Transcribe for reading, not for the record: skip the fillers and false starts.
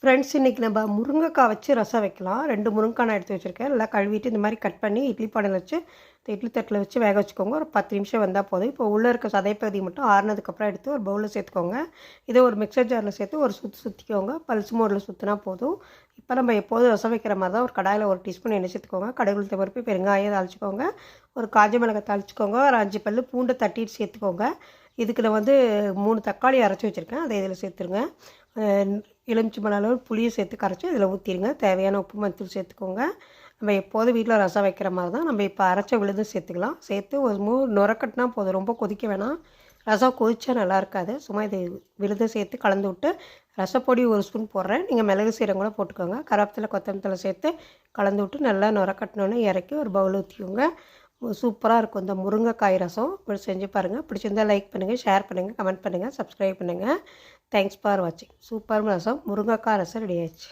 Friends, இன்றைக்கி நம்ம முருங்கைக்காய் வச்சு ரசம் வைக்கலாம். 2 முருங்கைக்காய் நான் எடுத்து வச்சுருக்கேன். நல்லா கழுவிட்டு இந்த மாதிரி கட் பண்ணி இட்லி பானையில் வச்சு இட்லி தட்டில் வச்சு வேக வச்சுக்கோங்க. ஒரு 10 நிமிஷம் வந்தால் போதும். இப்போ உள்ளே இருக்க சதைப்பகுதி மட்டும் ஆறுனதுக்கப்புறம் எடுத்து ஒரு பவுலில் சேர்த்துக்கோங்க. இதை ஒரு மிக்சர் ஜாரில் சேர்த்து ஒரு சுற்றிக்கோங்க. பல்ஸ் மோடில் சுற்றினா போதும். இப்போ நம்ம எப்போதும் ரசம் வைக்கிற மாதிரி தான் ஒரு கடாயில் 1 டீஸ்பூன் எண்ணெய் சேர்த்துக்கோங்க. கடுகு, உளுத்தம் பருப்பு, பெருங்காயம் தாளிச்சிக்கோங்க. ஒரு காஞ்ச மிளகாய் தாளிச்சிக்கோங்க. ஒரு 5 பல் பூண்டை தட்டிட்டு சேர்த்துக்கோங்க. இதுக்கு நான் 3 தக்காளி அரைச்சி வச்சுருக்கேன். அதை இதில் சேர்த்துருங்க. எலுமிச்சம்பழம் அளவு புளியை சேர்த்து கரைச்சி இதில் ஊற்றிடுங்க. தேவையான உப்பு, மஞ்சள் சேர்த்துக்கோங்க. நம்ம எப்போதும் வீட்டில் ரசம் வைக்கிற மாதிரி தான் நம்ம இப்போ அரைச்ச விழுது சேர்த்துக்கலாம். சேர்த்து ஒரு நுரக்கட்டினா போதும், ரொம்ப கொதிக்க வேணாம். ரசம் கொதிச்சா நல்லா இருக்காது. சும்மா இது விழுதை சேர்த்து கலந்து விட்டு ரசப்பொடி 1 ஸ்பூன் போடுறேன். நீங்கள் மிளகு சீரகம் கூட போட்டுக்கோங்க. கருவேப்பிலை, கொத்தமல்லி சேர்த்து கலந்து விட்டு நல்லா நுரக்கட்டினோன்னே இறக்கி ஒரு பவுல் ஊற்றிக்கோங்க. சூப்பராக இருக்கும் இந்த முருங்கைக்காய் ரசம். இப்படி செஞ்சு பாருங்கள். பிடிச்சிருந்தால் லைக் பண்ணுங்கள், ஷேர் பண்ணுங்கள், கமெண்ட் பண்ணுங்கள், சப்ஸ்கிரைப் பண்ணுங்கள். தேங்க்ஸ் ஃபார் வாட்சிங். சூப்பர் ரசம், முருங்கைக்காய் ரசம் ரெடி ஆயிடுச்சு.